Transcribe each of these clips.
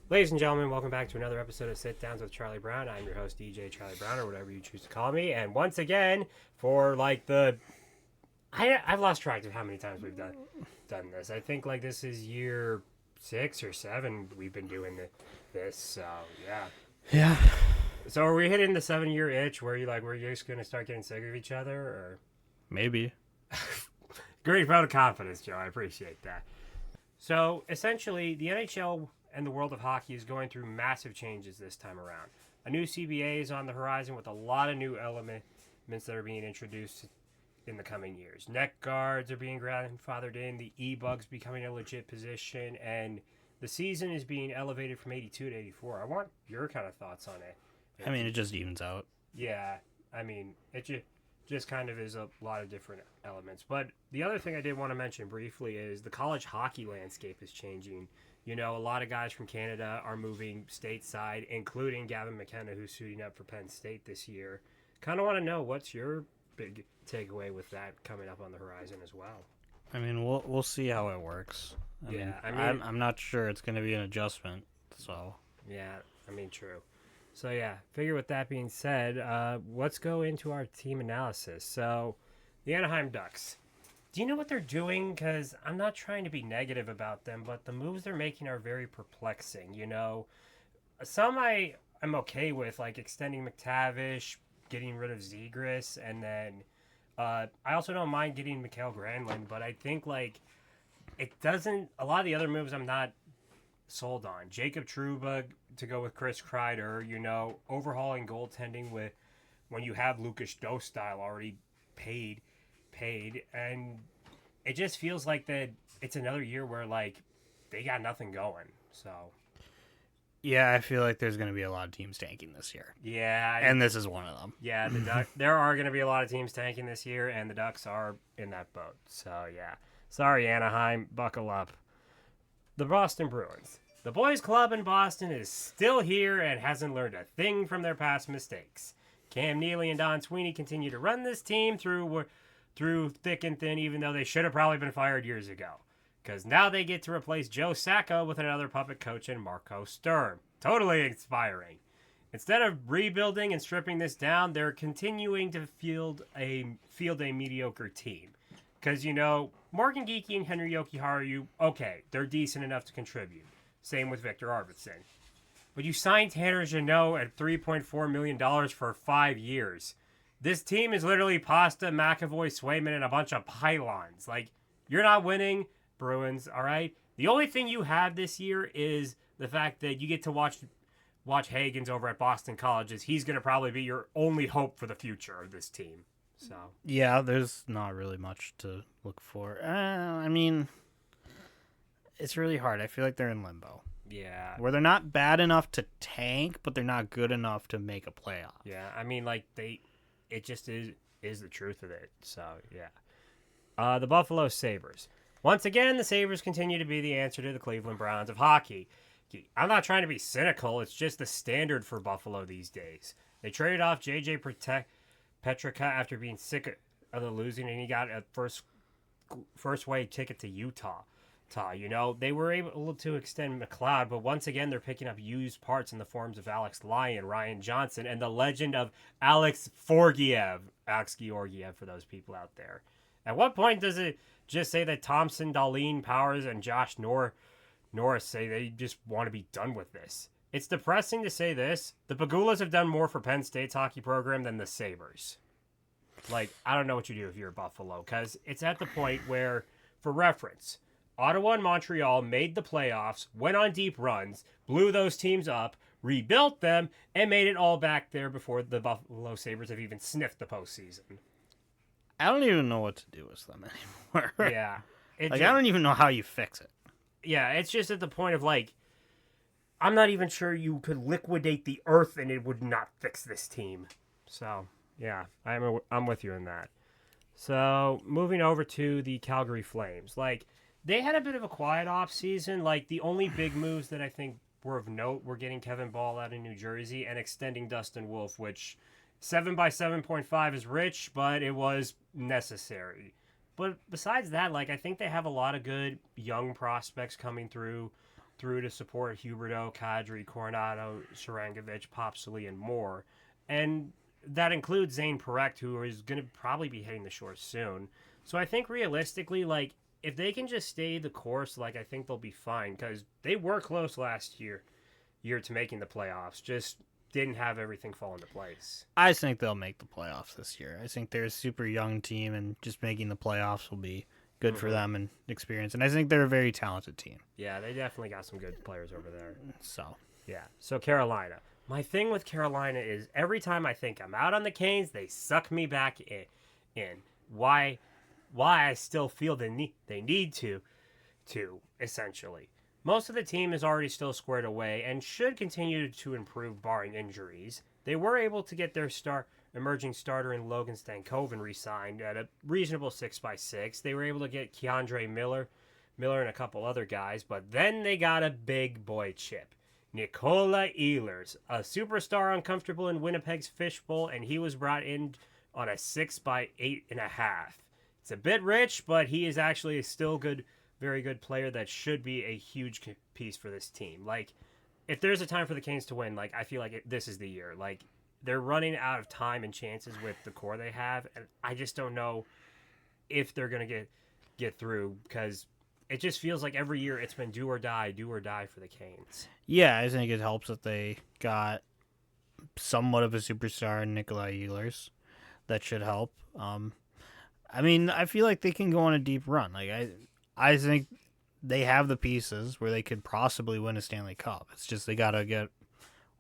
Ladies and gentlemen, welcome back to another episode of Sit Downs with Charlie Brown. I'm your host, DJ Charlie Brown, or whatever you choose to call me. And once again, for like I've lost track of how many times we've done this. I think like this is year 6 or 7 we've been doing this. So yeah. Yeah. So are we hitting the 7-year itch where we're just gonna start getting sick of each other, or? Maybe. Great vote of confidence, Joe. I appreciate that. So essentially, the NHL and the world of hockey is going through massive changes this time around. A new CBA is on the horizon with a lot of new elements that are being introduced in the coming years. Neck guards are being grandfathered in, the E-bugs becoming a legit position, and the season is being elevated from 82 to 84. I want your kind of thoughts on it. I mean, it just evens out. Yeah, I mean, it just kind of is a lot of different elements. But the other thing I did want to mention briefly is the college hockey landscape is changing. You know, a lot of guys from Canada are moving stateside, including Gavin McKenna, who's suiting up for Penn State this year. Kind of want to know what's your big takeaway with that coming up on the horizon as well. I mean, we'll see how it works. I mean, I'm not sure it's going to be an adjustment. So yeah, I mean, true. So yeah, figure with that being said, let's go into our team analysis. So, the Anaheim Ducks. Do you know what they're doing? Because I'm not trying to be negative about them, but the moves they're making are very perplexing. You know, some I'm okay with, like extending McTavish, getting rid of Zegras, and then I also don't mind getting Mikael Granlund, but I think like it doesn't. A lot of the other moves I'm not sold on. Jacob Trouba to go with Chris Kreider, you know, overhauling goaltending with when you have Lucas Dostal already paid, and it just feels like that it's another year where like they got nothing going. So yeah, I feel like there's going to be a lot of teams tanking this year. yeah, And this is one of them. yeah, there are going to be a lot of teams tanking this year, and the Ducks are in that boat. So yeah, sorry Anaheim, buckle up. The Boston Bruins. The boys' club in Boston is still here and hasn't learned a thing from their past mistakes. Cam Neely and Don Sweeney continue to run this team through thick and thin, even though they should have probably been fired years ago. Because now they get to replace Joe Sacco with another puppet coach in Marco Sturm. Totally inspiring. Instead of rebuilding and stripping this down, they're continuing to field a mediocre team. Because, you know, Morgan Geeky and Henry Yokiharu, okay, they're decent enough to contribute. Same with Victor Arvidsson. But you signed Tanner Jeannot at $3.4 million for 5 years. This team is literally Pasta, McAvoy, Swayman, and a bunch of pylons. Like, you're not winning, Bruins, all right? The only thing you have this year is the fact that you get to watch Hagens over at Boston College. He's going to probably be your only hope for the future of this team. So yeah, there's not really much to look for. I mean, it's really hard. I feel like they're in limbo. yeah, Where they're not bad enough to tank, but they're not good enough to make a playoff. yeah. I mean, like it just is the truth of it. So yeah. The Buffalo Sabres. Once again, the Sabres continue to be the answer to the Cleveland Browns of hockey. I'm not trying to be cynical. It's just the standard for Buffalo these days. They traded off J.J. Petrika after being sick of the losing, and he got a first wave ticket to Utah. You know, they were able to extend McLeod, but once again, they're picking up used parts in the forms of Alex Lyon, Ryan Johnson, and the legend of Alex Georgiev for those people out there. At what point does it just say that Thompson, Darlene Powers, and Josh Norris say they just want to be done with this? It's depressing to say this. The Pagulas have done more for Penn State's hockey program than the Sabres. Like, I don't know what you do if you're Buffalo, because it's at the point where, for reference, Ottawa and Montreal made the playoffs, went on deep runs, blew those teams up, rebuilt them, and made it all back there before the Buffalo Sabres have even sniffed the postseason. I don't even know what to do with them anymore. Yeah. I don't even know how you fix it. Yeah, it's just at the point of, like, I'm not even sure you could liquidate the earth and it would not fix this team. So, yeah, I'm with you in that. So, moving over to the Calgary Flames. Like, they had a bit of a quiet offseason. Like, the only big moves that I think were of note were getting Kevin Ball out of New Jersey and extending Dustin Wolf, which 7 by 7.5 is rich, but it was necessary. But besides that, like, I think they have a lot of good young prospects coming through. through to support Huberdeau, Kadri, Coronado, Sharangovich, Popsoli, and more. And that includes Zane Parekh, who is going to probably be hitting the shore soon. So I think realistically, like, if they can just stay the course, like, I think they'll be fine, because they were close last year to making the playoffs. Just didn't have everything fall into place. I think they'll make the playoffs this year. I think they're a super young team, and just making the playoffs will be good for them and experience. And I think they're a very talented team. Yeah, they definitely got some good players over there. So, yeah. So Carolina. My thing with Carolina is every time I think I'm out on the Canes, they suck me back in. Why I still feel they need to essentially. Most of the team is already still squared away and should continue to improve barring injuries. They were able to get their emerging starter in Logan Stankoven re-signed at a reasonable 6x6. They were able to get Keandre Miller and a couple other guys, but then they got a big boy chip. Nikola Ehlers, a superstar uncomfortable in Winnipeg's fishbowl, and he was brought in on a 6x8.5. It's a bit rich, but he is actually a still good, very good player that should be a huge piece for this team. Like, if there's a time for the Canes to win, like, I feel like this is the year. Like, they're running out of time and chances with the core they have, and I just don't know if they're going to get through, because it just feels like every year it's been do or die for the Canes. yeah, I think it helps that they got somewhat of a superstar in Nikolai Ehlers. That should help. I mean, I feel like they can go on a deep run. Like, I think they have the pieces where they could possibly win a Stanley Cup. It's just they got to get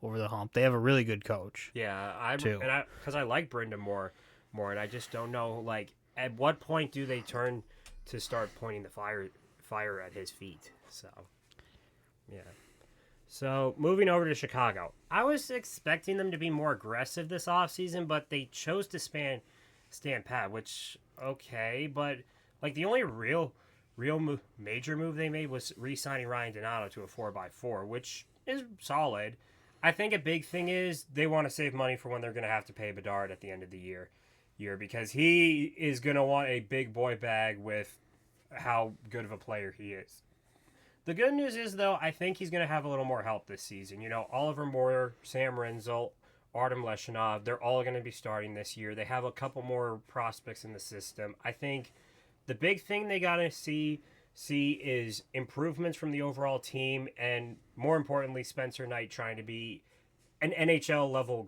over the hump. They have a really good coach. Yeah, too. Because I like Brendan more, and I just don't know, like, at what point do they turn to start pointing the fire at his feet? So, yeah. So, moving over to Chicago. I was expecting them to be more aggressive this offseason, but they chose to stand pat, which, okay, but, like, the only real major move they made was re-signing Ryan Donato to a 4x4, which is solid. I think a big thing is they want to save money for when they're going to have to pay Bedard at the end of the year because he is going to want a big boy bag with how good of a player he is. The good news is, though, I think he's going to have a little more help this season. You know, Oliver Moyer, Sam Renzel, Artem Leshinov, they're all going to be starting this year. They have a couple more prospects in the system. I think the big thing they got to see is improvements from the overall team, and more importantly, Spencer Knight trying to be an NHL level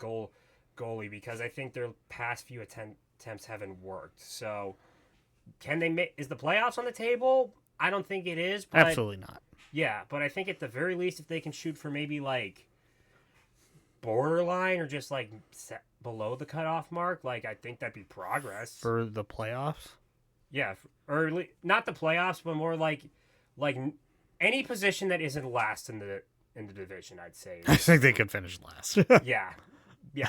goalie, because I think their past few attempts haven't worked. So, can they is the playoffs on the table? I don't think it is. But, Absolutely not. Yeah, but I think at the very least, if they can shoot for maybe like borderline or just like below the cutoff mark, like, I think that'd be progress For the playoffs? Yeah, or not the playoffs, but more like any position that isn't last in the division, I'd say. I think they could finish last. Yeah.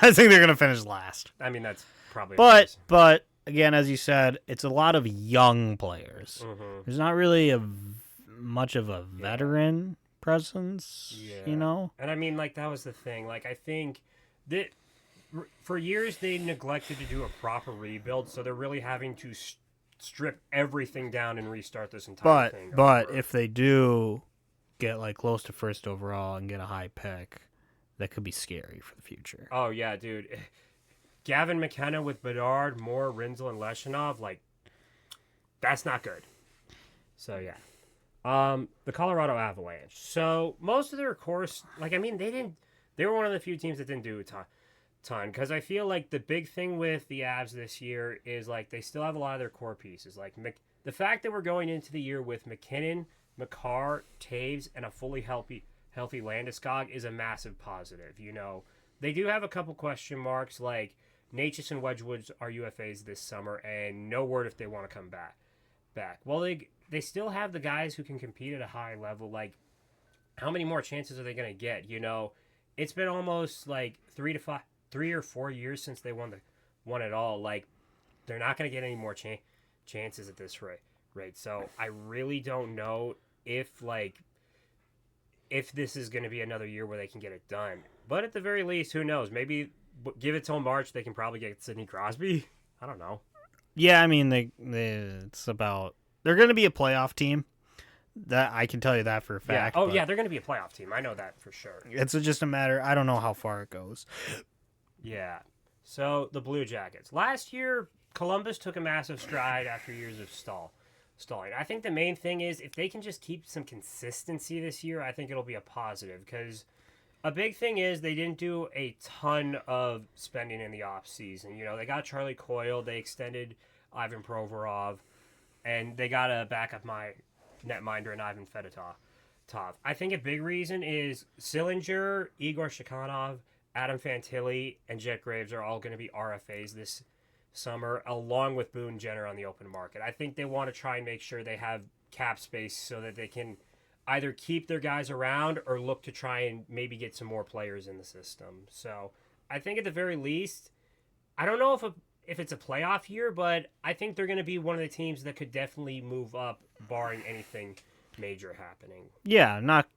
I think they're going to finish last. I mean, that's probably. But again, as you said, it's a lot of young players. Mm-hmm. There's not really much of a veteran presence, you know? And I mean, like, that was the thing. Like, I think that for years they neglected to do a proper rebuild, so they're really having to strip everything down and restart this entire thing. But if they do get like close to first overall and get a high pick, that could be scary for the future. Oh yeah, dude. Gavin McKenna with Bedard, Moore, Renzel, and Leshinov, like, that's not good. So yeah. The Colorado Avalanche. So most of their course, like, I mean, they were one of the few teams that didn't do a ton, because I feel like the big thing with the Avs this year is, like, they still have a lot of their core pieces. Like, the fact that we're going into the year with McKinnon, Makar, Taves, and a fully healthy Landeskog is a massive positive. You know, they do have a couple question marks, like Natchez and Wedgwood are UFAs this summer, and no word if they want to come back. Well, they still have the guys who can compete at a high level. Like, how many more chances are they going to get? You know, it's been almost like 3 or 4 years since they won it all. Like, they're not going to get any more chances at this rate. So I really don't know if this is going to be another year where they can get it done. But at the very least, who knows? Maybe give it till March, they can probably get Sidney Crosby. I don't know. Yeah, I mean, it's about they're going to be a playoff team. That I can tell you that for a Yeah. fact. Oh, but yeah, they're going to be a playoff team. I know that for sure. it's just a matter. I don't know how far it goes. Yeah. So the Blue Jackets. Last year, Columbus took a massive stride after years of stalling. I think the main thing is if they can just keep some consistency this year, I think it'll be a positive because a big thing is they didn't do a ton of spending in the offseason. You know, they got Charlie Coyle, they extended Ivan Provorov, and they got a backup netminder in Ivan Fedotov. I think a big reason is Sillinger, Igor Shikhanov, Adam Fantilli, and Jet Graves are all going to be RFAs this summer, along with Boone Jenner on the open market. I think they want to try and make sure they have cap space so that they can either keep their guys around or look to try and maybe get some more players in the system. So I think at the very least, I don't know if it's a playoff year, but I think they're going to be one of the teams that could definitely move up, barring anything major happening. Yeah, not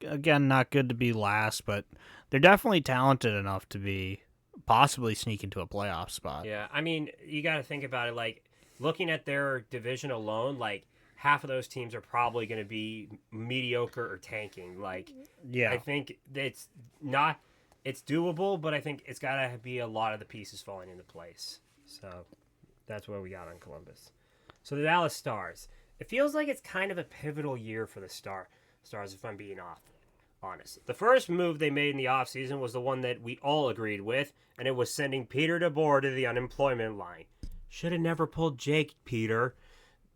good to be last, but they're definitely talented enough to be possibly sneak into a playoff spot. Yeah, I mean, you got to think about it. Like looking at their division alone, like half of those teams are probably going to be mediocre or tanking. Like, yeah, I think it's doable, but I think it's got to be a lot of the pieces falling into place. So that's what we got on Columbus. So the Dallas Stars. It feels like it's kind of a pivotal year for the Stars, if I'm being honest. The first move they made in the offseason was the one that we all agreed with, and it was sending Peter DeBoer to the unemployment line. Should have never pulled Jake, Peter.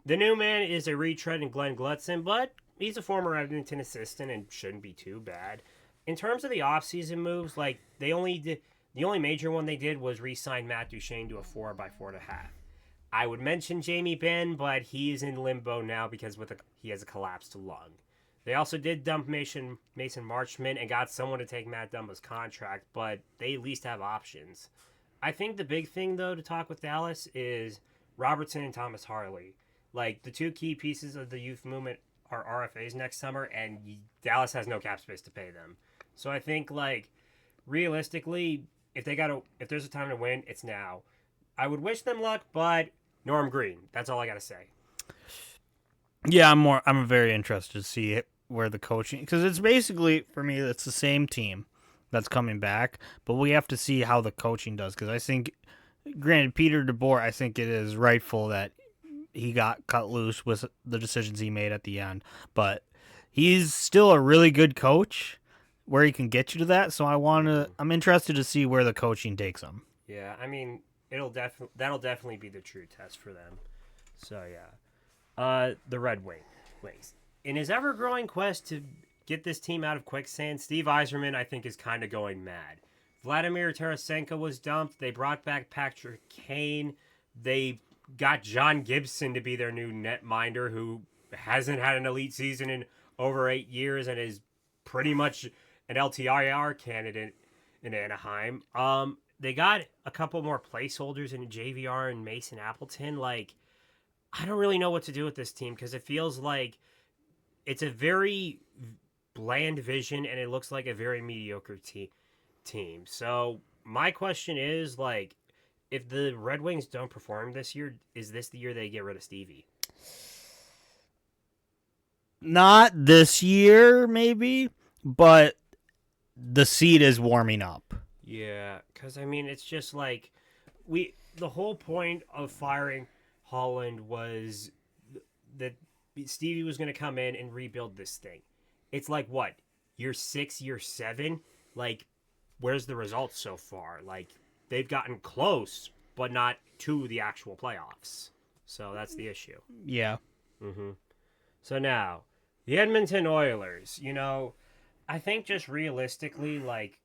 The new man is a retread in Glenn Glutzen, but he's a former Edmonton assistant and shouldn't be too bad. In terms of the offseason moves, like the only major one they did was re-sign Matt Duchene to a 4x4.5. I would mention Jamie Benn, but he is in limbo now because he has a collapsed lung. They also did dump Mason Marchment and got someone to take Matt Dumba's contract, but they at least have options. I think the big thing, though, to talk with Dallas is Robertson and Thomas Harley. Like, the two key pieces of the youth movement are RFAs next summer, and Dallas has no cap space to pay them. So I think, like, realistically, if there's a time to win, it's now. I would wish them luck, but Norm Green. That's all I got to say. Yeah, I'm very interested to see where the coaching, because it's basically, for me, it's the same team that's coming back, but we have to see how the coaching does, because I think, granted, Peter DeBoer, I think it is rightful that he got cut loose with the decisions he made at the end, but he's still a really good coach where he can get you to that, so I'm interested to see where the coaching takes him. Yeah, I mean, that'll definitely be the true test for them. So yeah. The Red Wings. In his ever-growing quest to get this team out of quicksand, Steve Yzerman, I think, is kind of going mad. Vladimir Tarasenko was dumped. They brought back Patrick Kane. They got John Gibson to be their new netminder, who hasn't had an elite season in over 8 years and is pretty much an LTIR candidate in Anaheim. They got a couple more placeholders in JVR and Mason Appleton. Like, I don't really know what to do with this team because it feels like it's a very bland vision and it looks like a very mediocre team. So my question is, like, if the Red Wings don't perform this year, is this the year they get rid of Stevie? Not this year, maybe, but the seed is warming up. Yeah, because, I mean, it's just like the whole point of firing Holland was that Stevie was going to come in and rebuild this thing. It's like, what, year 6, year 7? Like, where's the results so far? Like, they've gotten close, but not to the actual playoffs. So that's the issue. Yeah. Mm-hmm. So now, the Edmonton Oilers, I think just realistically, like,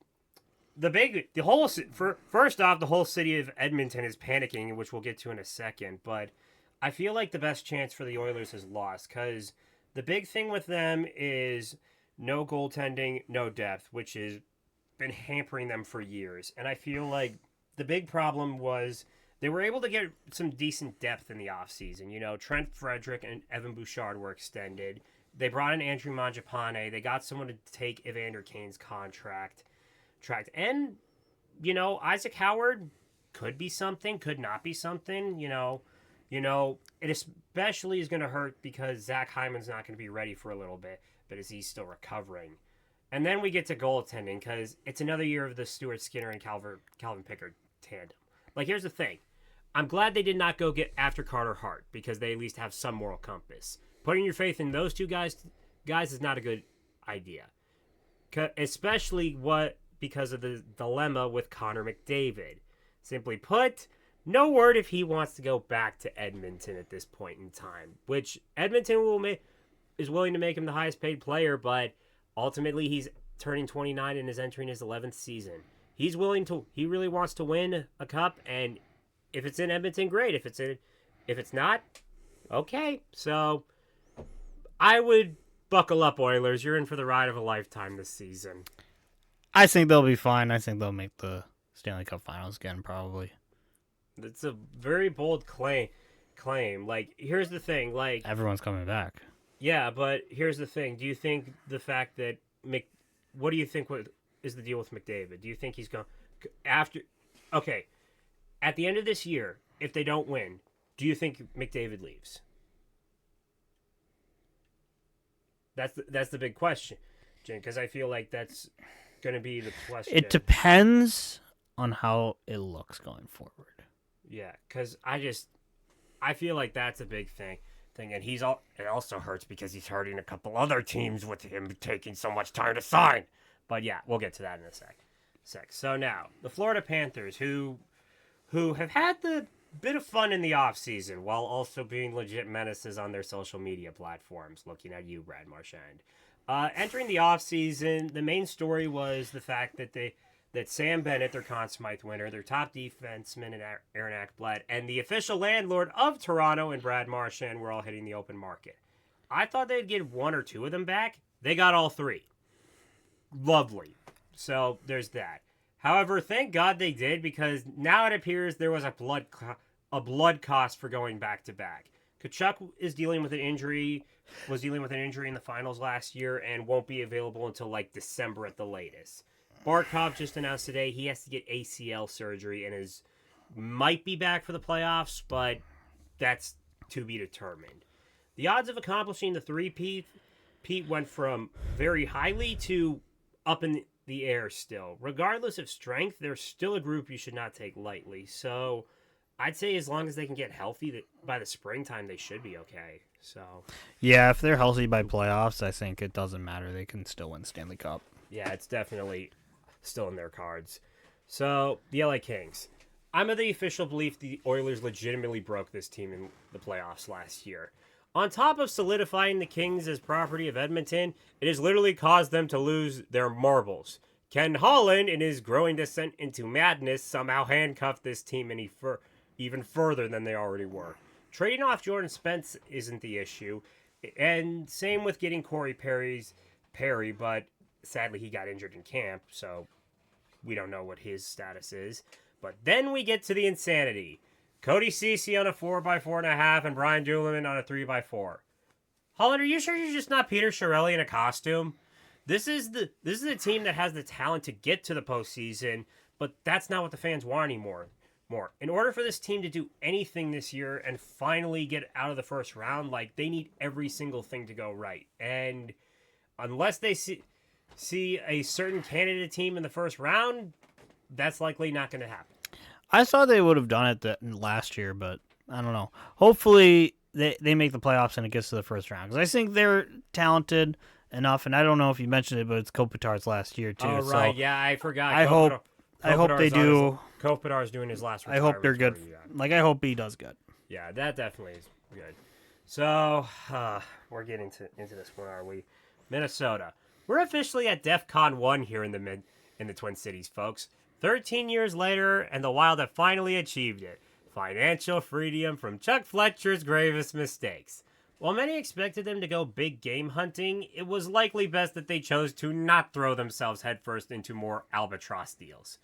first off, the whole city of Edmonton is panicking, which we'll get to in a second, but I feel like the best chance for the Oilers is lost, because the big thing with them is no goaltending, no depth, which has been hampering them for years, and I feel like the big problem was they were able to get some decent depth in the offseason. Trent Frederick and Evan Bouchard were extended. They brought in Andrew Mangiapane. They got someone to take Evander Kane's contract. And, Isaac Howard could be something, could not be something. it especially is going to hurt because Zach Hyman's not going to be ready for a little bit, but as he's still recovering. And then we get to goaltending because it's another year of the Stuart Skinner and Calvin Pickard tandem. Like, here's the thing. I'm glad they did not go get after Carter Hart because they at least have some moral compass. Putting your faith in those two guys is not a good idea. Especially because of the dilemma with Connor McDavid. Simply put, no word if he wants to go back to Edmonton at this point in time, which Edmonton is willing to make him the highest paid player, but ultimately he's turning 29 and is entering his 11th season. He really wants to win a cup, and if it's in Edmonton, great. If it's not, okay. So I would buckle up, Oilers. You're in for the ride of a lifetime this season. I think they'll be fine. I think they'll make the Stanley Cup Finals again, probably. It's a very bold claim. Like, here's the thing. Like, everyone's coming back. Yeah, but here's the thing. Do you think the fact that what do you think is the deal with McDavid? Do you think he's going after? Okay, at the end of this year, if they don't win, do you think McDavid leaves? That's the big question, Jen, because I feel like that's going to be the question. It depends on how it looks going forward. Yeah, because I feel like that's a big thing, and it also hurts because he's hurting a couple other teams with him taking so much time to sign. But yeah, we'll get to that in a sec. So now, the Florida Panthers, who have had the bit of fun in the offseason while also being legit menaces on their social media platforms. Looking at you, Brad Marchand. Entering the offseason, the main story was the fact that Sam Bennett, their Conn Smythe winner, their top defenseman, and Aaron Ekblad, and the official landlord of Toronto and Brad Marchand were all hitting the open market. I thought they'd get one or two of them back. They got all three. Lovely. So there's that. However, thank God they did, because now it appears there was a blood cost for going back to back. Tkachuk was dealing with an injury in the finals last year and won't be available until like December at the latest. Barkov just announced today he has to get ACL surgery and might be back for the playoffs, but that's to be determined. The odds of accomplishing the three-peat went from very highly to up in the air still. Regardless of strength, they're still a group you should not take lightly. So I'd say as long as they can get healthy by the springtime, they should be okay. So yeah, if they're healthy by playoffs, I think it doesn't matter. They can still win Stanley Cup. Yeah, it's definitely still in their cards. So the LA Kings. I'm of the official belief the Oilers legitimately broke this team in the playoffs last year. On top of solidifying the Kings as property of Edmonton, it has literally caused them to lose their marbles. Ken Holland, in his growing descent into madness, somehow handcuffed this team even further than they already were. Trading off Jordan Spence isn't the issue, and same with getting Corey Perry, but sadly he got injured in camp, so we don't know what his status is. But then we get to the insanity. Cody Ceci on a 4x4.5 and Brian Dumoulin on a 3x4. Holland, are you sure you're just not Peter Chiarelli in a costume? This is the team that has the talent to get to the postseason, but that's not what the fans want anymore. In order for this team to do anything this year and finally get out of the first round, like, they need every single thing to go right. And unless they see a certain candidate team in the first round, that's likely not going to happen. I thought they would have done it last year, but I don't know. Hopefully they make the playoffs and it gets to the first round, because I think they're talented enough. And I don't know if you mentioned it, but it's Kopitar's last year too. Oh right, yeah, I forgot. I hope they do. Kopitar's doing his last. I hope they're good. Like, I hope he does good. Yeah, that definitely is good. So we're getting into this one, are we? Minnesota. We're officially at DEFCON 1 here in the Twin Cities, folks. 13 years later, and the Wild have finally achieved it. Financial freedom from Chuck Fletcher's gravest mistakes. While many expected them to go big game hunting, it was likely best that they chose to not throw themselves headfirst into more albatross deals.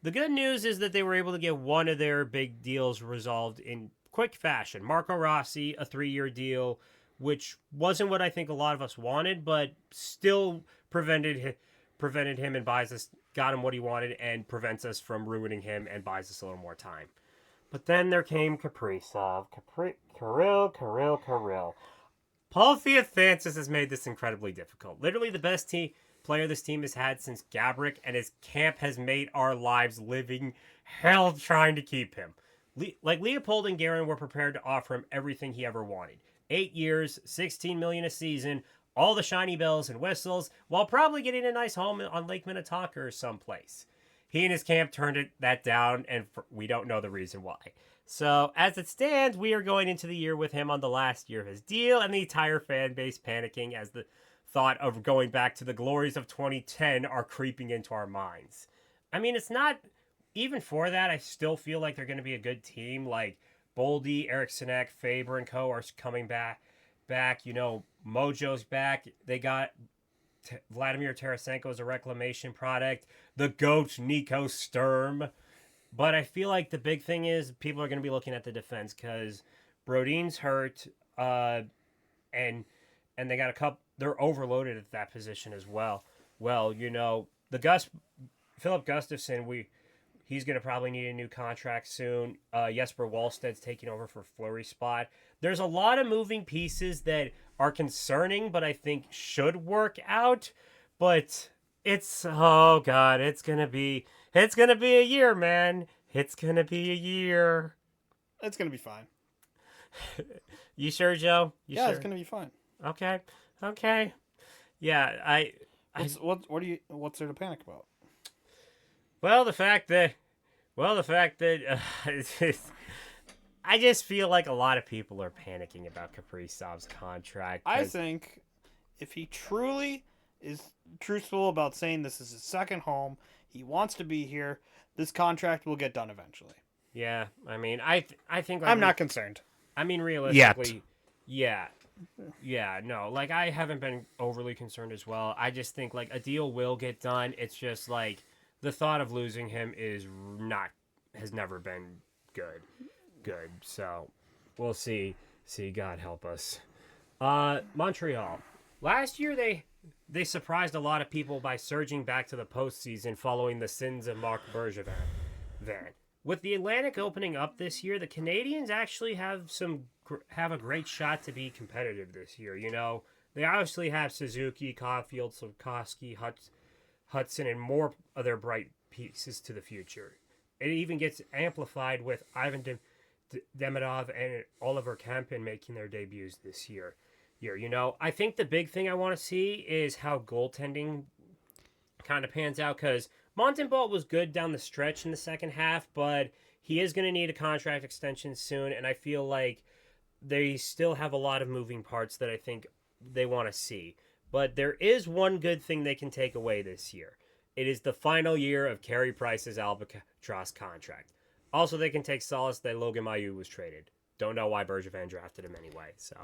The good news is that they were able to get one of their big deals resolved in quick fashion. Marco Rossi, a 3-year deal, which wasn't what I think a lot of us wanted, but still prevented him and got him what he wanted and prevents us from ruining him and buys us a little more time. But then there came Kaprizov. Kirill. Paul Theofantis has made this incredibly difficult. Literally the best player this team has had since Gabrick, and his camp has made our lives living hell trying to keep him. Like Leopold and Guerin were prepared to offer him everything he ever wanted. 8 years, $16 million a season, all the shiny bells and whistles, while probably getting a nice home on Lake Minnetonka or someplace. He and his camp turned that down, and we don't know the reason why. So, as it stands, we are going into the year with him on the last year of his deal, and the entire fan base panicking as the thought of going back to the glories of 2010 are creeping into our minds. I mean, it's not... Even for that, I still feel like they're going to be a good team. Like, Boldy, Eric Sinek, Faber, and co. are coming back. Mojo's back. They got Vladimir Tarasenko as a reclamation product. The GOAT, Nico Sturm. But I feel like the big thing is people are going to be looking at the defense because Brodin's hurt, and they got a couple. They're overloaded at that position as well. Well, Philip Gustafsson, he's going to probably need a new contract soon. Jesper Wallsted's taking over for Fleury's spot. There's a lot of moving pieces that are concerning, but I think should work out. But it's gonna be a year, man. It's gonna be a year. It's gonna be fine. You sure, Joe? Sure? It's gonna be fine. Okay. Yeah, What's there to panic about? Well, the fact that I just feel like a lot of people are panicking about Kaprizov's contract. I think if he truly is truthful about saying this is his second home, he wants to be here, this contract will get done eventually. Yeah, I mean, I think... I'm not concerned. I mean, realistically... Yet. Yeah, no, like, I haven't been overly concerned as well. I just think, like, a deal will get done. It's just, like, the thought of losing him has never been good. So, we'll see. God help us. Montreal. Last year, they surprised a lot of people by surging back to the postseason following the sins of Marc Bergevin. With the Atlantic opening up this year, the Canadiens actually have a great shot to be competitive this year. They obviously have Suzuki, Caulfield, Slafkovsky, Hudson, and more other bright pieces to the future. It even gets amplified with Ivan Demidov and Oliver Kempen making their debuts this year. I think the big thing I want to see is how goaltending kind of pans out, because Montembeault was good down the stretch in the second half, but he is going to need a contract extension soon, and I feel like they still have a lot of moving parts that I think they want to see. But there is one good thing they can take away this year. It is the final year of Carey Price's Albatross contract. Also, they can take solace that Logan Mailloux was traded. Don't know why Bergevin drafted him anyway. So,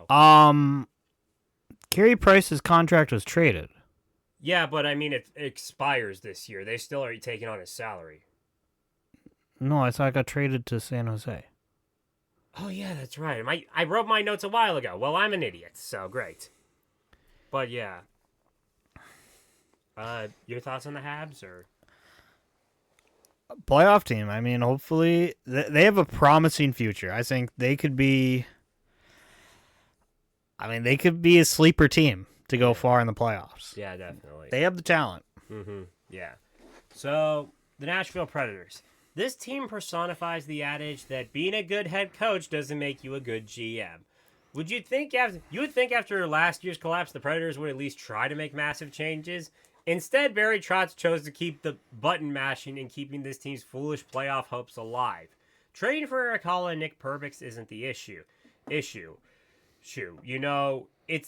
Carey Price's contract was traded. Yeah, but I mean, it expires this year. They still are taking on his salary. No, I thought it got traded to San Jose. Oh, yeah, that's right. I wrote my notes a while ago. Well, I'm an idiot, so great. But, yeah. Your thoughts on the Habs, or? Playoff team. I mean, hopefully they have a promising future. I think they could be a sleeper team to go far in the playoffs. Yeah, definitely. They have the talent. Mm-hmm. Yeah. So, the Nashville Predators. This team personifies the adage that being a good head coach doesn't make you a good GM. You would think after last year's collapse, the Predators would at least try to make massive changes. Instead, Barry Trotz chose to keep the button mashing and keeping this team's foolish playoff hopes alive. Trading for Erik Haula and Nick Perbix isn't the issue. It's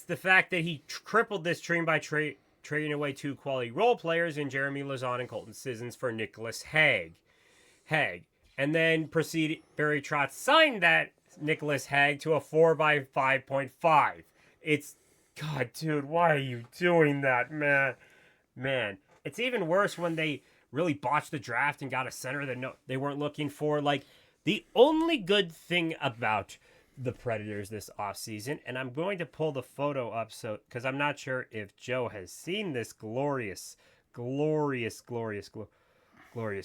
the fact that he crippled this team by trading away two quality role players in Jeremy Lauzon and Colton Sissons for Nicholas Hague. And then Barry Trotz signed that Nicholas Hague to a 4x5.5. God, dude, why are you doing that, man? It's even worse when they really botched the draft and got a center that they weren't looking for. Like, the only good thing about the Predators this offseason, and I'm going to pull the photo up because I'm not sure if Joe has seen this glorious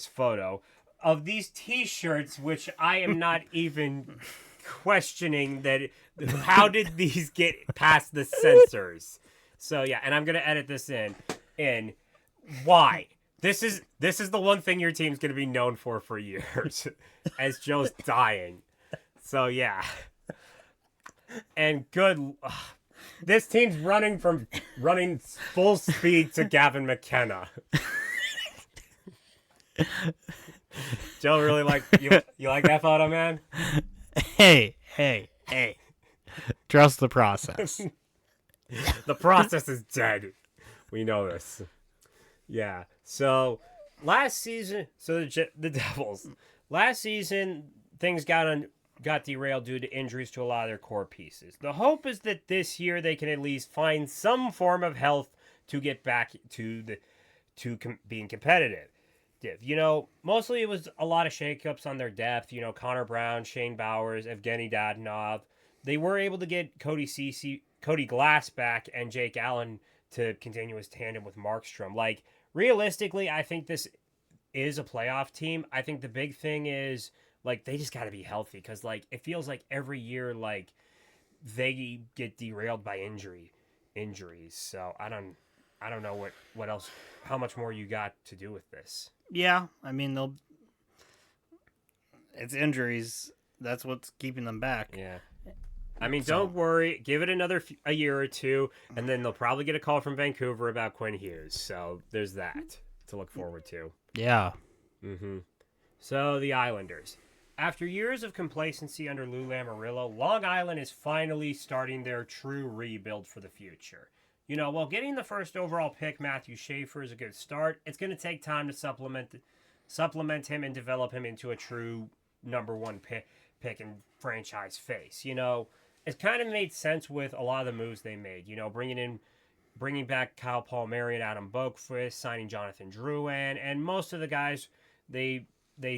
photo. of these T-shirts, which I am not even questioning that. How did these get past the censors? So yeah, and I'm gonna edit this in. And why? This is the one thing your team's gonna be known for years, as Joe's dying. So yeah, and good. This team's running full speed to Gavin McKenna. Joe really like you like that photo, man? Hey. Trust the process. The process is dead. We know this. Yeah. So last season, the Devils. Last season, things got derailed due to injuries to a lot of their core pieces. The hope is that this year they can at least find some form of health to get back to being competitive. You know, mostly it was a lot of shakeups on their depth. You know, Connor Brown, Shane Bowers, Evgeny Dadonov. They were able to get Cody Glass back and Jake Allen to continue his tandem with Markstrom. Like, realistically, I think this is a playoff team. I think the big thing is, like, they just got to be healthy because, like, it feels like every year, like, they get derailed by injuries. So I don't know what else, how much more you got to do with this. Yeah, I mean, it's injuries. That's what's keeping them back. Yeah. I mean, don't worry. Give it a year or two, and then they'll probably get a call from Vancouver about Quinn Hughes. So there's that to look forward to. Yeah. Mm-hmm. So the Islanders. After years of complacency under Lou Lamoriello, Long Island is finally starting their true rebuild for the future. You know, while getting the first overall pick, Matthew Schaefer, is a good start, it's going to take time to supplement him and develop him into a true number one pick and franchise face. You know, it kind of made sense with a lot of the moves they made. You know, bringing back Kyle Palmieri and Adam Boqvist, signing Jonathan Drouin, and most of the guys they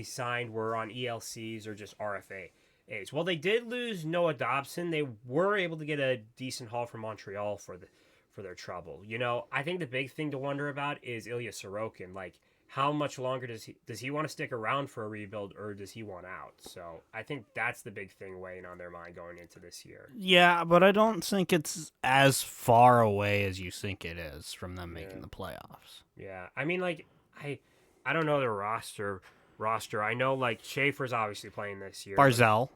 signed were on ELCs or just RFAs. Well, they did lose Noah Dobson. They were able to get a decent haul from Montreal for their trouble. You know, I think the big thing to wonder about is Ilya Sorokin. Like, how much longer does he want to stick around for a rebuild, or does he want out? So I think that's the big thing weighing on their mind going into this year. Yeah, but I don't think it's as far away as you think it is from them making the playoffs. Yeah, I mean, like, I don't know their roster. I know, like, Schaefer's obviously playing this year. Barzal.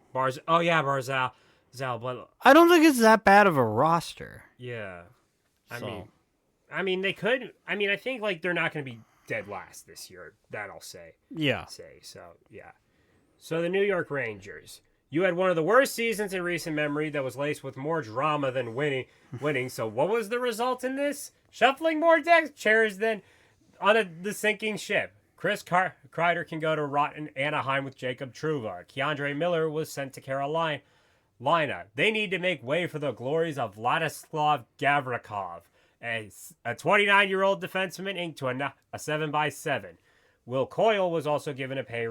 Oh yeah, Barzal. But I don't think it's that bad of a roster. Yeah. I mean, they could. I mean, I think, like, they're not going to be dead last this year. That I'll say. Yeah. So, yeah. So, the New York Rangers. You had one of the worst seasons in recent memory that was laced with more drama than winning. So, what was the result in this? Shuffling more deck chairs than on the sinking ship. Chris Kreider can go to rotten Anaheim with Jacob Trouba. Keandre Miller was sent to Carolina. They need to make way for the glories of Vladislav Gavrikov, a 29-year-old defenseman inked to a 7x7. Will Coyle was also given a pay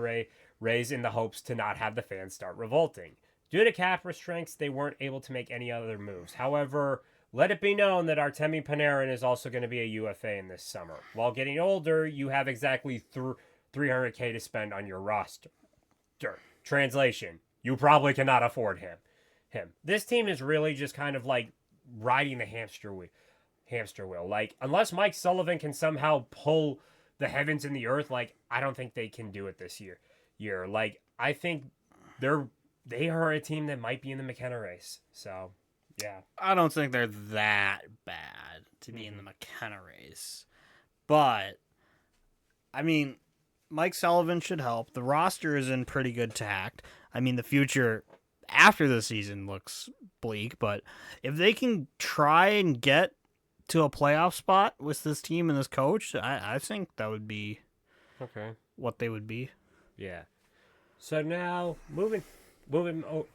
raise in the hopes to not have the fans start revolting. Due to cap restraints, they weren't able to make any other moves. However, let it be known that Artemi Panarin is also going to be a UFA in this summer. While getting older, you have exactly $300K to spend on your roster. Translation, you probably cannot afford him. This team is really just kind of like riding the hamster wheel. Like, unless Mike Sullivan can somehow pull the heavens and the earth, like, I don't think they can do it this year. Like, I think they are a team that might be in the McKenna race. So, yeah. I don't think they're that bad to be in the McKenna race. But, I mean, Mike Sullivan should help. The roster is in pretty good tact. I mean, the future after the season looks bleak, but if they can try and get to a playoff spot with this team and this coach, I think that would be what they would be. Yeah. So now, moving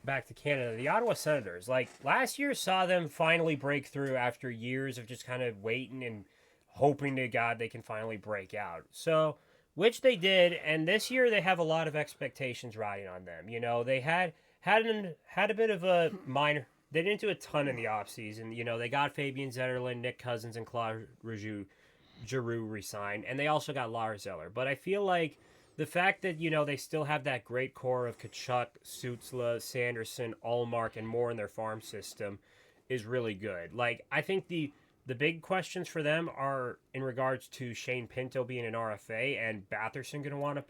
back to Canada, the Ottawa Senators, like, last year saw them finally break through after years of just kind of waiting and hoping to God they can finally break out. So, which they did, and this year they have a lot of expectations riding on them. You know, they had a bit of a minor. They didn't do a ton in the offseason. You know, they got Fabian Zetterlund, Nick Cousins, and Claude Giroux re-signed, and they also got Lars Eller. But I feel like the fact that they still have that great core of Kachuk, Sutzla, Sanderson, Allmark, and more in their farm system is really good. Like I think the big questions for them are in regards to Shane Pinto being an RFA and Batherson going to want to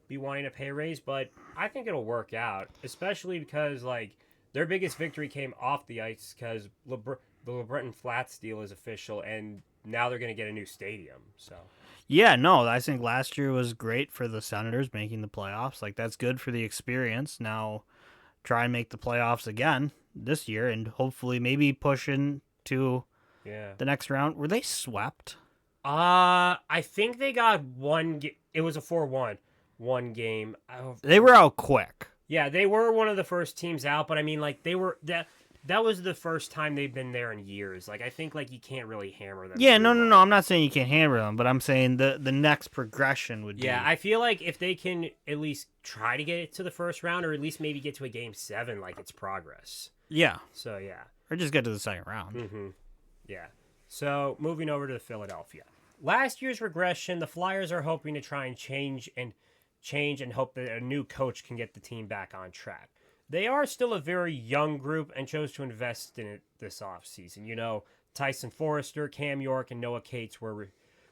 be wanting a pay raise, but I think it'll work out, especially because like their biggest victory came off the ice because the LeBreton Flats deal is official, and now they're going to get a new stadium. So Yeah, no, I think last year was great for the Senators making the playoffs. Like that's good for the experience. Now try and make the playoffs again this year and hopefully maybe push into yeah, the next round. Were they swept? I think they got one. It was a 4-1, one game. They were out quick. Yeah, they were one of the first teams out, but I mean, like they were that was the first time they've been there in years. Like I think like you can't really hammer them. Yeah, too no, no, much. no. I'm not saying you can't hammer them, but I'm saying the next progression would be. Yeah, I feel like if they can at least try to get it to the first round, or at least maybe get to a game 7, like it's progress. Yeah, So yeah. or just get to the second round. Mm-hmm. Yeah. So moving over to Philadelphia. Last year's regression, the Flyers are hoping to try and change and hope that a new coach can get the team back on track. They are still a very young group and chose to invest in it this offseason. Tyson Forrester, Cam York, and Noah Cates were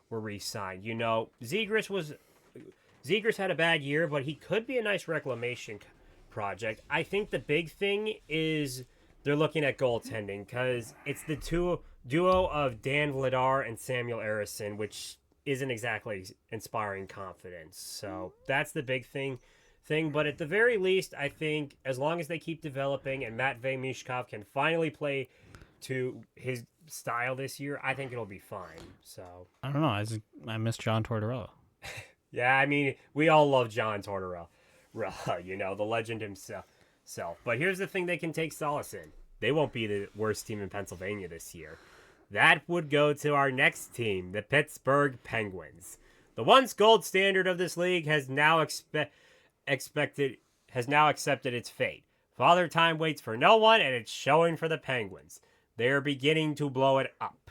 re-signed. Zegras had a bad year, but he could be a nice reclamation project. I think the big thing is they're looking at goaltending because it's the duo of Dan Vladar and Samuel Arison, which isn't exactly inspiring confidence. So that's the big thing. But at the very least, I think as long as they keep developing and Matvey Mishkov can finally play to his style this year, I think it'll be fine. So I don't know. I miss John Tortorella. yeah, I mean, we all love John Tortorella, the legend himself. But here's the thing they can take solace in. They won't be the worst team in Pennsylvania this year. That would go to our next team, the Pittsburgh Penguins. The once gold standard of this league has now accepted its fate. Father Time waits for no one, and it's showing for the Penguins. They are beginning to blow it up,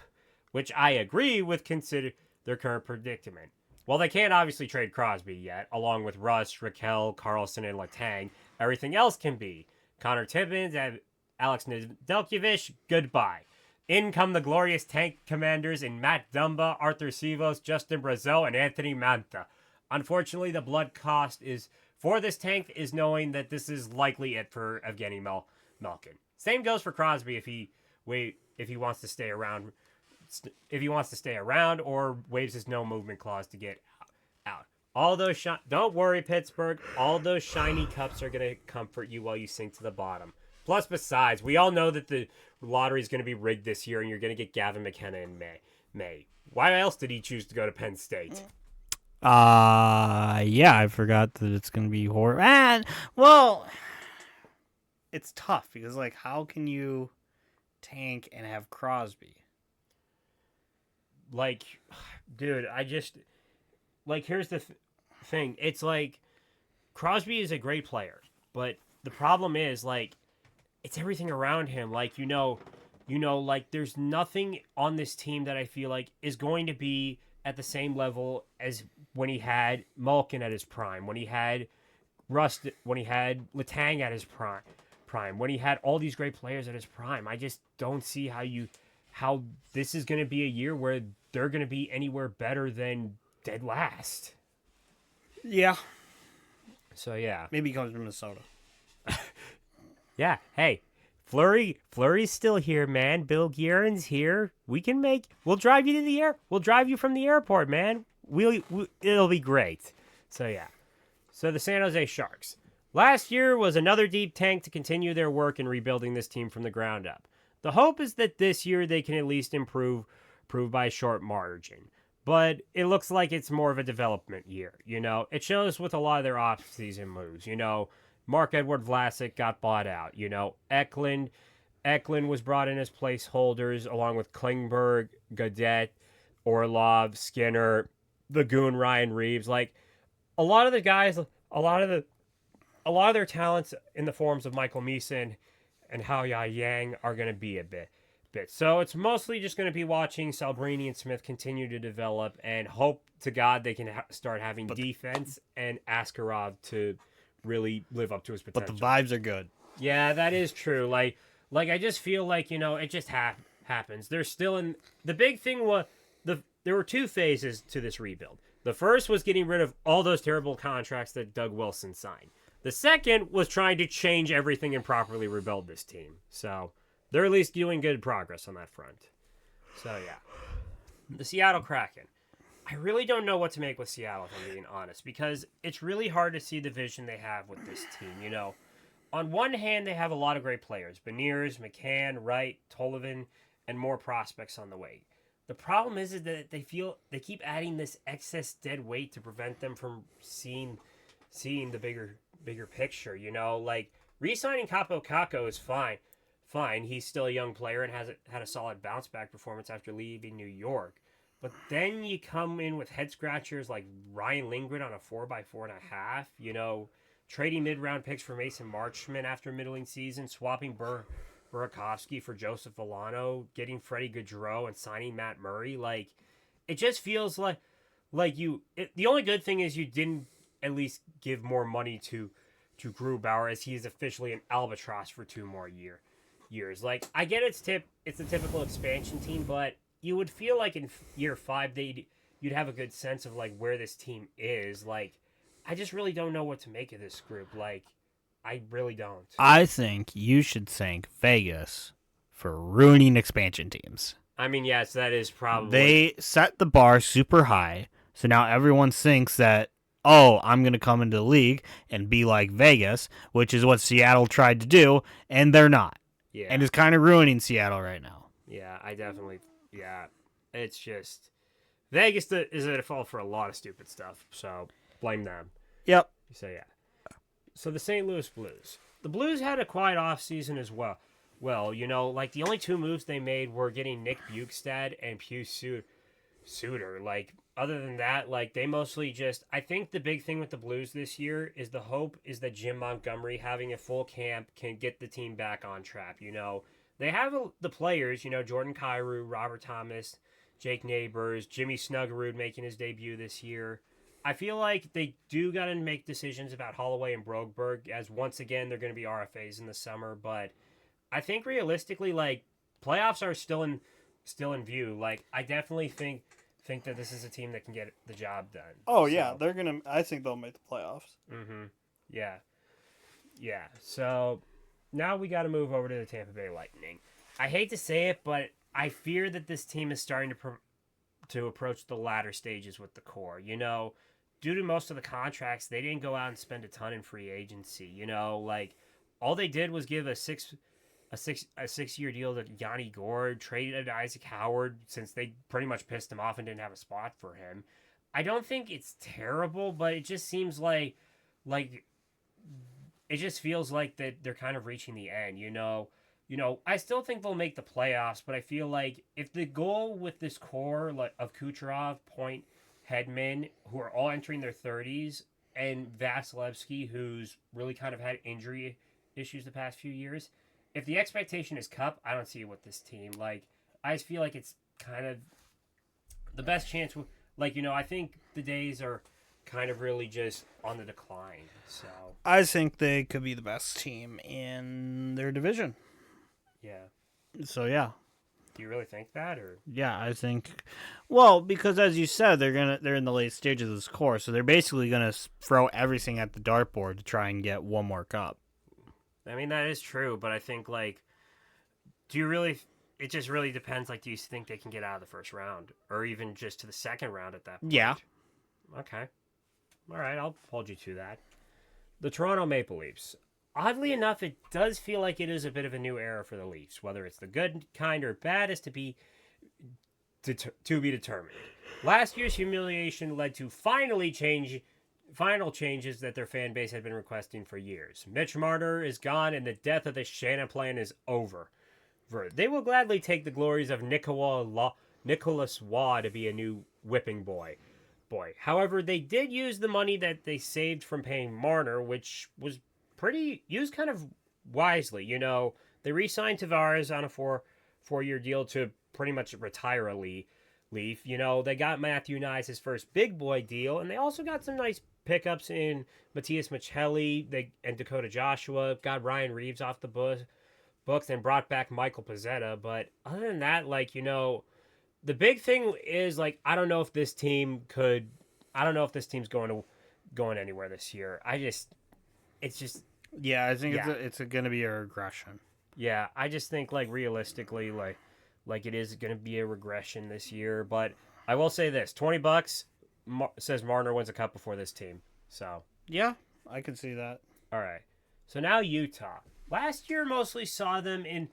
which I agree with consider their current predicament. While they can't obviously trade Crosby yet, along with Russ, Raquel, Carlson, and Letang, everything else can be. Connor Tibbins and Alex Nedeljkovic, goodbye. In come the glorious tank commanders in Matt Dumba, Arthur Sivos, Justin Brazeau, and Anthony Mantha. Unfortunately, the blood cost for this tank is knowing that this is likely it for Evgeny Malkin. Same goes for Crosby if he wants to stay around. If he wants to stay around or waives his no movement clause to get out. All those don't worry, Pittsburgh. All those shiny cups are gonna comfort you while you sink to the bottom. Plus, besides, we all know that the lottery is going to be rigged this year, and you're going to get Gavin McKenna in May. Why else did he choose to go to Penn State? Yeah, I forgot that it's going to be horrible. Well, it's tough because, like, how can you tank and have Crosby? Like, dude, here's the thing. It's like, Crosby is a great player, but the problem is, like, it's everything around him. Like, like there's nothing on this team that I feel like is going to be at the same level as when he had Malkin at his prime, when he had Rust, when he had Letang at his prime, when he had all these great players at his prime. I just don't see how this is going to be a year where they're going to be anywhere better than dead last. Yeah. So yeah. Maybe he comes from Minnesota. Yeah, hey, Fleury's still here, man. Bill Guerin's here. We'll drive you to the air. We'll drive you from the airport, man. It'll be great. So yeah. So the San Jose Sharks. Last year was another deep tank to continue their work in rebuilding this team from the ground up. The hope is that this year they can at least improve by a short margin. But it looks like it's more of a development year, It shows with a lot of their off-season moves, Mark-Edward Vlasic got bought out. Eklund was brought in as placeholders along with Klingberg, Gaudette, Orlov, Skinner, the Goon, Ryan Reeves. Like a lot of the guys, a lot of their talents in the forms of Michael Meeson and Hao Ya Yang are going to be a bit bit. So it's mostly just going to be watching Salbrini and Smith continue to develop and hope to God they can start having defense and Askarov to really live up to his But potential. the vibes are good. Yeah, that is true. Like I just feel like, it just happens. They're still in the big thing was there were two phases to this rebuild. The first was getting rid of all those terrible contracts that Doug Wilson signed. The second was trying to change everything and properly rebuild this team. So they're at least doing good progress on that front. So yeah. The Seattle Kraken. I really don't know what to make with Seattle, if I'm being honest, because it's really hard to see the vision they have with this team. On one hand, they have a lot of great players. Beniers, McCann, Wright, Tollivan, and more prospects on the way. The problem is that they keep adding this excess dead weight to prevent them from seeing the bigger picture. Like re-signing Capo Caco is fine. He's still a young player and had a solid bounce back performance after leaving New York. But then you come in with head scratchers like Ryan Lindgren on a 4x4.5. Trading mid-round picks for Mason Marchment after a middling season, swapping Burakovsky for Joseph Villano, getting Freddie Gaudreau, and signing Matt Murray. Like, it just feels like the only good thing is you didn't at least give more money to Grubauer, as he is officially an albatross for 2 more years. Like, I get it's a typical expansion team, but you would feel like in year 5 you'd have a good sense of like where this team is. Like, I just really don't know what to make of this group. Like, I really don't. I think you should thank Vegas for ruining expansion teams. I mean, yes, that is probably... They set the bar super high, so now everyone thinks that, oh, I'm going to come into the league and be like Vegas, which is what Seattle tried to do, and they're not. Yeah. And it's kind of ruining Seattle right now. Yeah, yeah. It's just... Vegas is at fault for a lot of stupid stuff, so blame them. Yep. So, yeah. So, the St. Louis Blues. The Blues had a quiet offseason as well. Well, like, the only 2 moves they made were getting Nick Bukestad and Pius Suter. Like, other than that, like, they mostly just... I think the big thing with the Blues this year is the hope is that Jim Montgomery having a full camp can get the team back on track, They have the players, Jordan Kyrou, Robert Thomas, Jake Neighbors, Jimmy Snuggerud making his debut this year. I feel like they do got to make decisions about Holloway and Broberg, as once again they're going to be RFAs in the summer. But I think realistically, like, playoffs are still in view. Like, I definitely think that this is a team that can get the job done. Oh yeah, they're gonna. I think they'll make the playoffs. Mm-hmm. Yeah. So now we got to move over to the Tampa Bay Lightning. I hate to say it, but I fear that this team is starting to approach the latter stages with the core. Due to most of the contracts, they didn't go out and spend a ton in free agency. Like, all they did was give a 6-year deal to Yanni Gourde, traded Isaac Howard since they pretty much pissed him off and didn't have a spot for him. I don't think it's terrible, but it just seems like it just feels like that they're kind of reaching the end. I still think they'll make the playoffs, but I feel like if the goal with this core of Kucherov, Point, Hedman, who are all entering their 30s, and Vasilevsky, who's really kind of had injury issues the past few years, if the expectation is Cup, I don't see it with this team. Like, I just feel like it's kind of the best chance. I think the days are kind of really just on the decline. So I think they could be the best team in their division. Yeah. So yeah. Do you really think that, or? Yeah, I think. Well, because as you said, they're in the late stages of this course, so they're basically gonna throw everything at the dartboard to try and get one more cup. I mean, that is true, but I think, like, do you really? It just really depends. Like, do you think they can get out of the first round, or even just to the second round at that point? Yeah. Okay. All right, I'll hold you to that. The Toronto Maple Leafs. Oddly enough, it does feel like it is a bit of a new era for the Leafs. Whether it's the good kind or bad is to be determined. Last year's humiliation led to final changes that their fan base had been requesting for years. Mitch Marner is gone, and the death of the Shannon plan is over. They will gladly take the glories of Nicholas Waugh to be a new whipping boy. However, they did use the money that they saved from paying Marner, which was used kind of wisely. They re-signed Tavares on a 4-year deal to pretty much retire a Leaf. They got Matthew Nyes his first big boy deal, and they also got some nice pickups in Matthias Michelli and Dakota Joshua. Got Ryan Reeves off the books and brought back Michael Pizzetta. But other than that, the big thing is I don't know if this team's going anywhere this year. It's just Yeah, I think it's going to be a regression. yeah. I just think realistically it is going to be a regression this year. But I will say this: $20 says Marner wins a cup before this team. So yeah, I can see that. All right. So now Utah. Last year mostly saw them in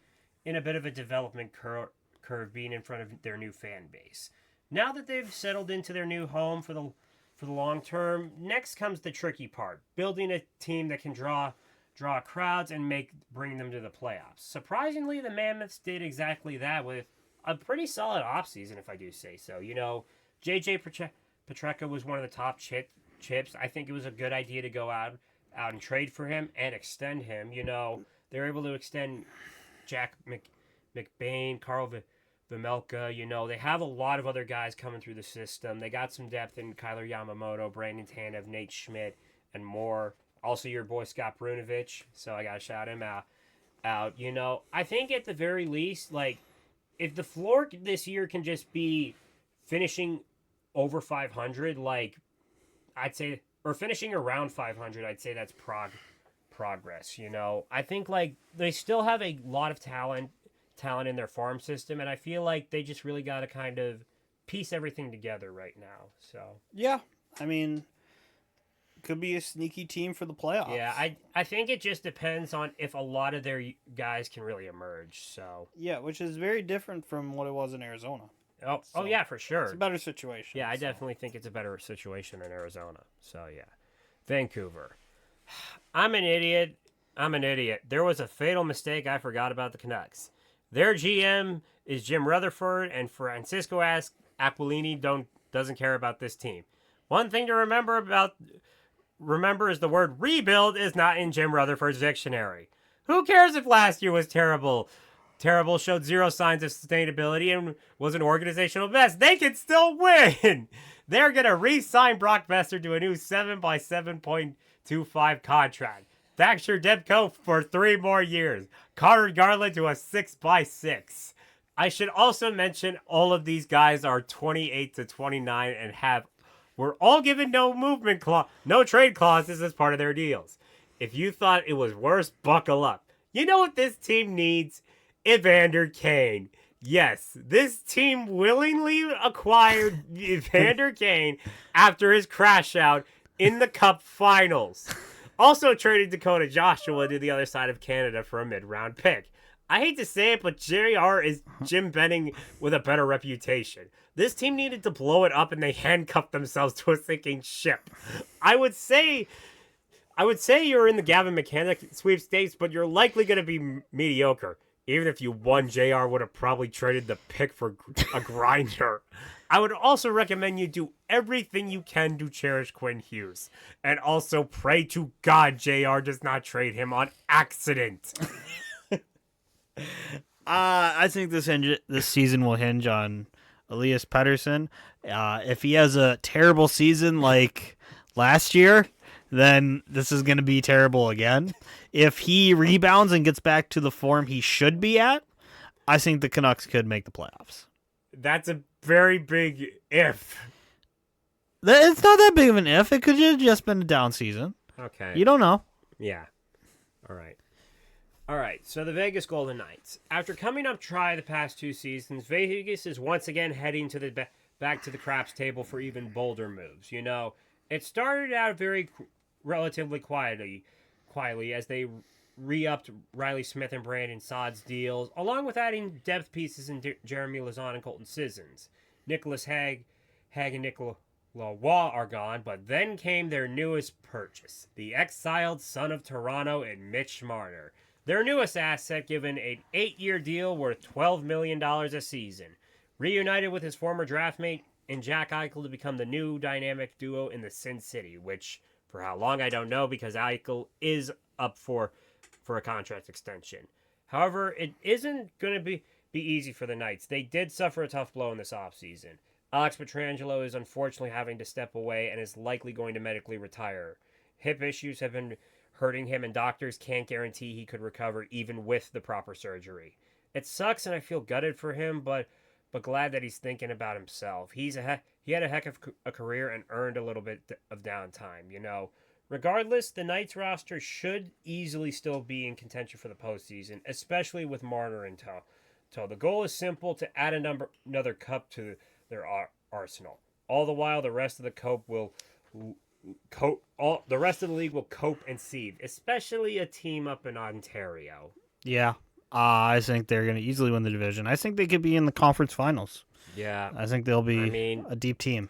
a bit of a development curve being in front of their new fan base. Now that they've settled into their new home for the long term, next comes the tricky part: building a team that can draw crowds and bring them to the playoffs. Surprisingly, the Mammoths did exactly that with a pretty solid offseason, if I do say so. JJ Petreka was one of the top chips. I think it was a good idea to go out and trade for him and extend him. They're able to extend Jack McBain, Carl Vejmelka. They have a lot of other guys coming through the system. They got some depth in Kyler Yamamoto, Brandon Tanev, Nate Schmidt, and more. Also, your boy Scott Brunovich, so I got to shout him out. I think at the very least, if the floor this year can just be finishing over 500, I'd say, or finishing around 500, I'd say that's progress. I think they still have a lot of talent in their farm system, and I feel like they just really got to kind of piece everything together right now. So yeah, I mean, could be a sneaky team for the playoffs. Yeah, I think it just depends on if a lot of their guys can really emerge. So yeah, which is very different from what it was in Arizona. Oh yeah, for sure. It's a better situation. Yeah, I definitely think it's a better situation than Arizona. So yeah, Vancouver. I'm an idiot. There was a fatal mistake. I forgot about the Canucks. Their GM is Jim Rutherford, and Francisco Aquilini doesn't care about this team. One thing to remember is the word rebuild is not in Jim Rutherford's dictionary. Who cares if last year was terrible? Terrible, showed zero signs of sustainability, and was an organizational mess. They can still win. They're going to re-sign Brock Besser to a new 7 by 7.25 contract. Thatcher Demko for 3 more years. Connor Garland to a 6 by 6. I should also mention all of these guys are 28 to 29 and were all given no trade clauses as part of their deals. If you thought it was worse, buckle up. You know what this team needs? Evander Kane. Yes, this team willingly acquired Evander Kane after his crash out in the Cup Finals. Also traded Dakota Joshua to the other side of Canada for a mid-round pick. I hate to say it, but JR is Jim Benning with a better reputation. This team needed to blow it up, and they handcuffed themselves to a sinking ship. I would say you're in the Gavin Mechanic sweepstakes, but you're likely going to be mediocre. Even if you won, JR would have probably traded the pick for a grinder. I would also recommend you do everything you can to cherish Quinn Hughes. And also pray to God JR does not trade him on accident. I think this season will hinge on Elias Pettersson. If he has a terrible season like last year, then this is going to be terrible again. If he rebounds and gets back to the form he should be at, I think the Canucks could make the playoffs. That's a very big if. It's not that big of an if. It could have just been a down season. Okay. You don't know. Yeah. All right. So the Vegas Golden Knights. After coming up dry the past 2 seasons, Vegas is once again heading to the back to the craps table for even bolder moves. It started out relatively quietly as they re-upped Riley Smith and Brandon Saad's deals, along with adding depth pieces in Jeremy Lauzon and Colton Sissons. Nicholas Hague and Nicolas Waugh are gone, but then came their newest purchase, the exiled son of Toronto and Mitch Marner. Their newest asset given an 8-year deal worth $12 million a season. Reunited with his former draft mate and Jack Eichel to become the new dynamic duo in the Sin City, which, for how long I don't know, because Eichel is up for a contract extension. However, it isn't going to be easy for the Knights. They did suffer a tough blow in this offseason. Alex Pietrangelo is unfortunately having to step away and is likely going to medically retire. Hip issues have been hurting him, and doctors can't guarantee he could recover even with the proper surgery. It sucks, and I feel gutted for him, but glad that he's thinking about himself. He had a heck of a career and earned a little bit of downtime. Regardless, the Knights roster should easily still be in contention for the postseason, especially with Marner in tow. So the goal is simple: to add another cup to their arsenal. All the while, the rest of the rest of the league will cope and seethe, especially a team up in Ontario. Yeah. I think they're going to easily win the division. I think they could be in the conference finals. Yeah. I think they'll be a deep team.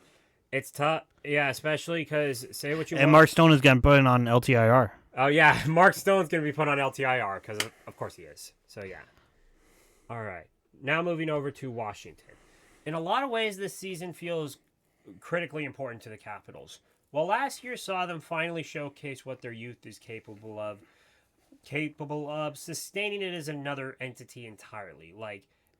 It's tough. Yeah, especially because say what you want. And Mark Stone is getting put on LTIR. Oh, yeah. Mark Stone's going to be put on LTIR because, of course, he is. So, yeah. All right. Now moving over to Washington. In a lot of ways, this season feels critically important to the Capitals. While last year saw them finally showcase what their youth is capable of sustaining it as another entity entirely.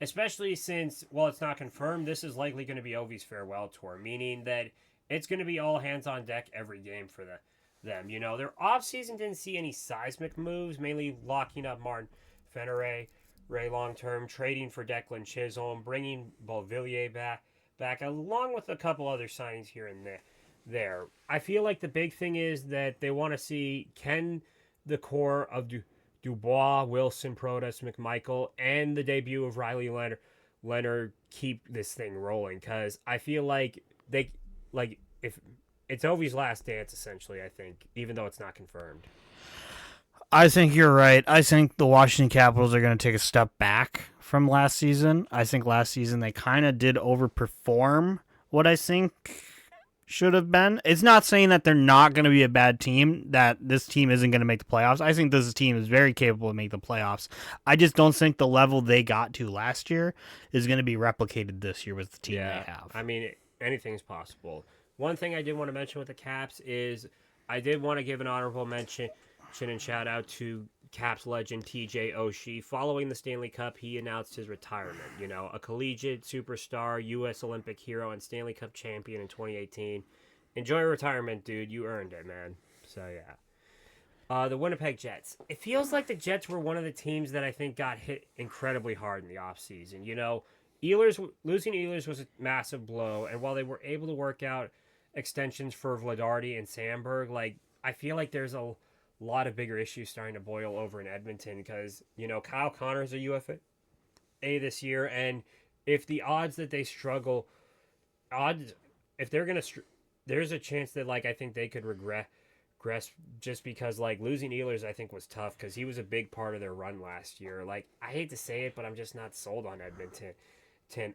Especially since, while it's not confirmed, this is likely going to be Ovi's farewell tour, meaning that it's going to be all hands on deck every game for them. Their offseason didn't see any seismic moves, mainly locking up Martin Fenneray long-term, trading for Declan Chisholm, bringing Beauvillier back, along with a couple other signings here and there. I feel like the big thing is that they want to see, can the core of Dubois, Wilson, Protas, McMichael, and the debut of Riley Leonard keep this thing rolling? Because I feel like if it's Ovi's last dance, essentially, I think, even though it's not confirmed. I think you're right. I think the Washington Capitals are going to take a step back from last season. I think last season they kind of did overperform what I think should have been. It's not saying that they're not going to be a bad team, that this team isn't going to make the playoffs. I think this team is very capable of making the playoffs. I just don't think the level they got to last year is going to be replicated this year with the team they have. I mean, anything's possible. One thing I did want to mention with the Caps is I did want to give an honorable mention and shout out to Caps legend TJ Oshie. Following the Stanley Cup, he announced his retirement. A collegiate superstar, U.S. Olympic hero, and Stanley Cup champion in 2018. Enjoy retirement, dude. You earned it, man. So, yeah. The Winnipeg Jets. It feels like the Jets were one of the teams that I think got hit incredibly hard in the offseason. Losing Ehlers was a massive blow, and while they were able to work out extensions for Vladardi and Sandberg, I feel like there's a lot of bigger issues starting to boil over in Edmonton because, Kyle Connor's a UFA this year, and if the odds that they struggle, if they're going to, there's a chance that, I think they could regress just because, losing Ehlers, I think, was tough because he was a big part of their run last year. I hate to say it, but I'm just not sold on Edmonton.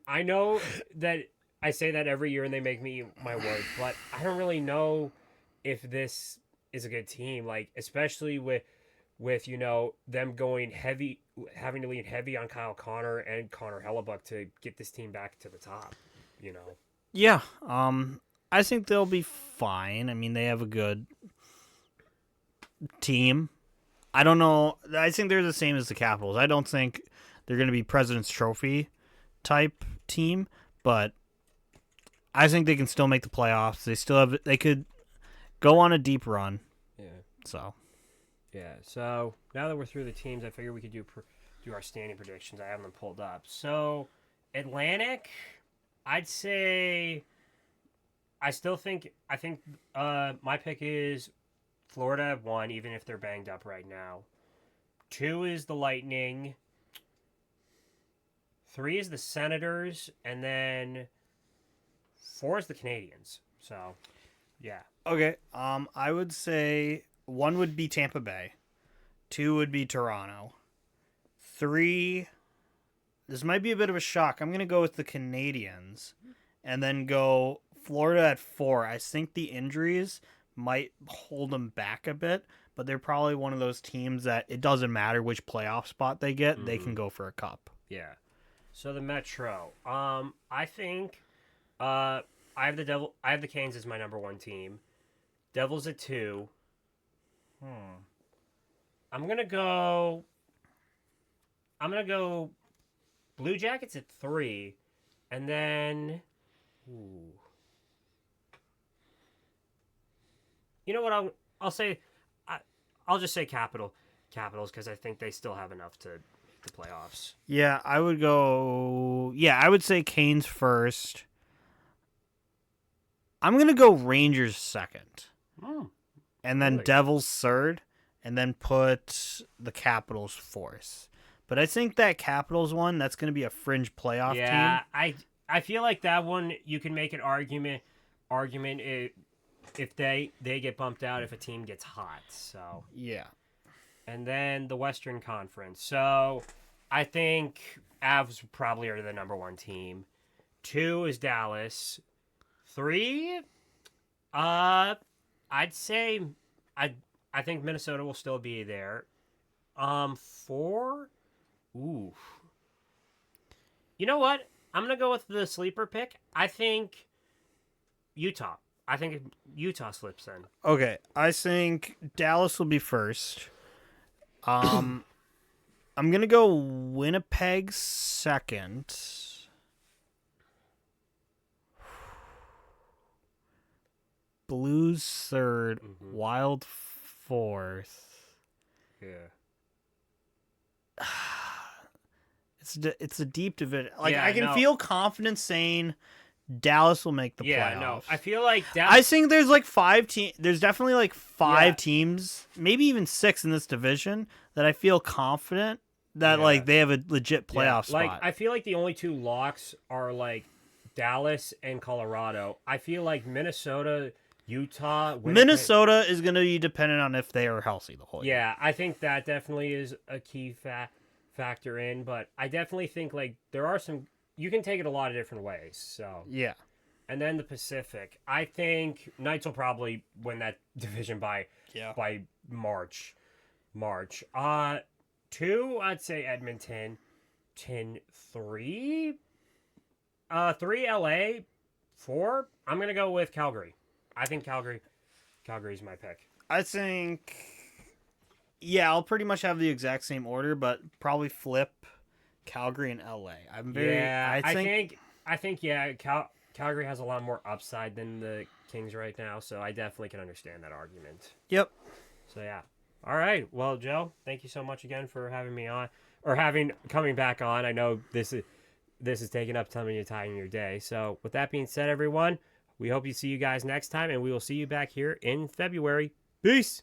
I know that I say that every year and they make me eat my words, but I don't really know if this is a good team, especially with them going heavy, having to lean heavy on Kyle Connor and Connor Hellebuck to get this team back to the top. Yeah, I think they'll be fine. I mean, they have a good team. I don't know. I think they're the same as the Capitals. I don't think they're going to be President's Trophy type team, but I think they can still make the playoffs. They could go on a deep run. Yeah. So. Yeah. So now that we're through the teams, I figure we could do our standing predictions. I have them pulled up. So Atlantic, I'd say. I think my pick is Florida at 1, even if they're banged up right now. 2 is the Lightning. 3 is the Senators, and then 4 is the Canadians. So, yeah. Okay. I would say 1 would be Tampa Bay. 2 would be Toronto. 3, this might be a bit of a shock. I'm going to go with the Canadians and then go Florida at 4. I think the injuries might hold them back a bit, but they're probably one of those teams that it doesn't matter which playoff spot they get, they can go for a cup. Yeah. So the Metro. I think I have the Canes as my number 1 team. Devils at 2. I'm gonna go Blue Jackets at 3, and then, you know what? I'll say, I'll just say Capitals because I think they still have enough to make the playoffs. Yeah, I would go. Yeah, I would say Canes first. I'm gonna go Rangers second, and then really? Devils third, and then put the Capitals fourth. But I think that Capitals one, that's gonna be a fringe playoff team. Yeah, I feel like that one you can make an argument if they get bumped out if a team gets hot. So Yeah. and then the Western Conference. So I think Avs probably are the number 1 team. 2 is Dallas. 3, I'd say I think Minnesota will still be there. 4, ooh. You know what? I'm gonna go with the sleeper pick. I think Utah. I think Utah slips in. Okay, I think Dallas will be first. I'm gonna go Winnipeg second. Blues third, Wild fourth. Yeah. It's a deep division. Like Yeah, I can feel confident saying Dallas will make the playoffs. No, I feel like Dallas. I think there's like 5 teams. There's definitely like 5 teams, maybe even 6 in this division that I feel confident that like they have a legit playoff spot. Like I feel like the only 2 locks are like Dallas and Colorado. I feel like Minnesota, Utah, Winnipeg. Minnesota is going to be dependent on if they are healthy the whole year. Yeah, I think that definitely is a key factor in, but I definitely think like there are some you can take it a lot of different ways. So yeah. And then the Pacific. I think Knights will probably win that division by March. 2, I'd say Edmonton. 3 LA. 4, I'm gonna go with Calgary. I think Calgary's my pick. I think I'll pretty much have the exact same order, but probably flip Calgary and LA. I think Calgary has a lot more upside than the Kings right now, so I definitely can understand that argument. Yep. So yeah. All right. Well, Joe, thank you so much again for having me on or coming back on. I know this is taking up some of your time in your day. So with that being said, everyone, we hope you see you guys next time, and we will see you back here in February. Peace.